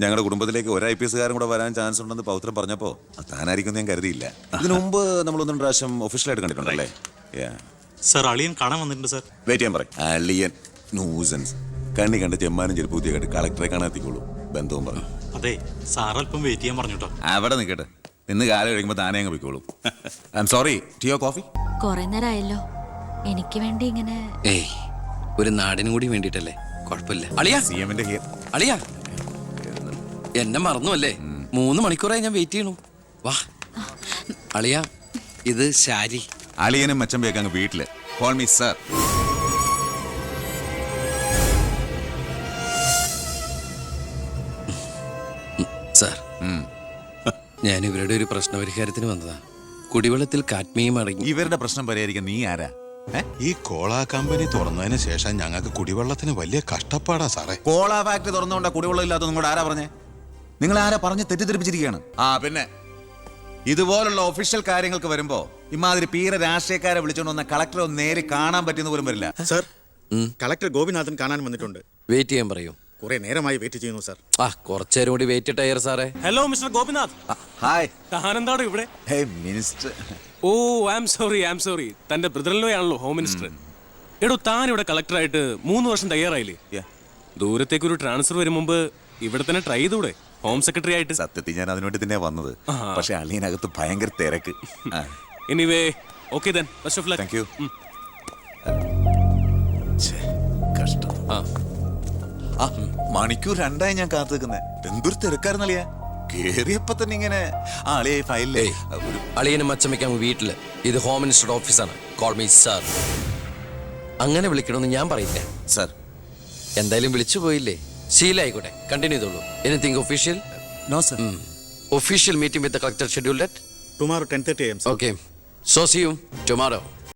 ഞങ്ങളുടെ കുടുംബത്തിലേക്ക് ഒരു IPS കാരൻ കൂടെ വരാൻ ചാൻസ് ഉണ്ടെന്ന് പൗത്രം പറഞ്ഞപ്പോൾ താനായിരിക്കും ഞാൻ കരുതിയില്ല. ഇതിനു മുമ്പ് നമ്മൾ ഒന്നും പ്രാവശ്യം ഒഫീഷ്യലായിട്ട് കണ്ടിട്ടുണ്ടല്ലേ? സർ, അളിയൻ കാണാൻ വന്നിട്ടുണ്ട് സർ. വെയിറ്റ് ചെയ്യാൻ പറയും. അളിയൻ ന്യൂസൻസ്. കണ്ണി കണ്ട് ചെമ്മാനും ചെരുപ്പൂത്തിയെ കണ്ട് കളക്ടറെ കാണാൻ എത്തിക്കോളൂ. ബന്ധവും പറഞ്ഞു. അതെ, സാർ അല്പം വെയിറ്റ് ചെയ്യാൻ പറഞ്ഞോട്ടോ. അവിടെ നിൽക്കട്ടെ, ഇന്ന് കാലം കഴിയുമ്പോൾ താനേ അങ്ങ് പോയിക്കോളൂ. I am sorry. ടീയോ കോഫി? കുറെ നേരമായല്ലോ, എനിക്ക് വേണ്ടി ഇങ്ങനെ. ഏയ്, ഒരു നാടിനും കൂടി വേണ്ടിട്ടല്ലേ, കുഴപ്പമില്ല. അളിയാ, CM-ന്റെ ഹിയർ. അളിയാ, എന്നെ മറന്നു അല്ലേ? 3 മണിക്കൂറായി ഞാൻ വെയിറ്റ് ചെയ്യണു. വാ അളിയാ, ഇത് ശാരി. അളിയനും മച്ചമ്പയൊക്കെ അങ്ങ് വീട്ടില്. Call me sir. സാർ, ഞാൻ ഇവരുടെ ഒരു പ്രശ്നപരിഹാരത്തിന് വന്നതാ. കുടിവെള്ളത്തിൽ കാഡ്മിയം അടങ്ങി. ഇവരുടെ പ്രശ്നം പരിഹരിക്കാൻ നീ ആരാ? ഈ കോള കമ്പനി തുറന്നതിന് ശേഷം ഞങ്ങൾക്ക് കുടിവെള്ളത്തിന് വലിയ കഷ്ടപ്പാടാ സാറേ. കോള ഫാക്ടറി തുറന്നുകൊണ്ടാ കുടിവെള്ളം ഇല്ലാത്ത നിങ്ങളോട് ആരാ പറഞ്ഞേ? നിങ്ങൾ ആരാ പറഞ്ഞ് തെറ്റിദ്ധരിപ്പിച്ചിരിക്കുകയാണ്? പിന്നെ ഇതുപോലുള്ള ഒഫീഷ്യൽ കാര്യങ്ങൾക്ക് വരുമ്പോ ഇമാതിരി പീര രാഷ്ട്രീയക്കാരെ വിളിച്ചോണ്ട് വന്ന കളക്ടറെ നേരെ കാണാൻ പറ്റുന്ന പോലും വരില്ല. സർ, കളക്ടർ ഗോപിനാഥൻ കാണാൻ വന്നിട്ടുണ്ട്. വെയിറ്റ് ചെയ്യാൻ പറയൂ. കുറെ നേരമായി വെയിറ്റ് ചെയ്യുന്നു സർ. കുറച്ചേരം കൂടി വെയിറ്റ് ടയർ സാറേ. Hello mister Gopinath. ഹായ്. താനെന്താടോ ഇവിടെ? Hey minister. Oh, I am sorry. തന്റെ ബ്രദറിലോ ആണല്ലോ ഹോം മിനിസ്റ്റർ. എടോ, താൻ ഇവിടെ കളക്ടറായിട്ട് 3 വർഷം തയ്യാറായില്ലേ? ദൂരത്തേക്ക് ഒരു ട്രാൻസ്ഫർ വരും മുമ്പ് ഇവിടെ തന്നെ ട്രൈ ചെയ്തൂടെ ഹോം സെക്രട്ടറി ആയിട്ട്? സത്യത്തിൽ ഞാൻ അതിനുവേണ്ടി തന്നെ വന്നത്. പക്ഷെ അളിയനകത്ത് ഭയങ്കര തിരക്ക്. Anyway, okay then, best of luck. Thank you. കഷ്ടം. മണിക്കൂർ 2 ഞാൻ കാത്തു നിൽക്കുന്നത്. എന്തൊരു തിരക്കാരെന്നളിയാ. കേറിയപ്പോ തന്നെ ഇങ്ങനെ അളിയെ ഫയലിലേ. അളിയനും അച്ചമ്മയ്ക്ക് വീട്ടില്. ഇത് ഹോം മിനിസ്റ്ററുടെ ഓഫീസാണ്. Call me sir. അങ്ങനെ വിളിക്കണമെന്ന് ഞാൻ പറയില്ല സർ. എന്തായാലും വിളിച്ചു പോയില്ലേ, ശീലായിക്കോട്ടെ. കണ്ടിന്യൂ ചെയ്തോളൂ. Anything official? No sir. Official meeting with the collector scheduled at tomorrow 10:30 AM. Okay. So see you tomorrow.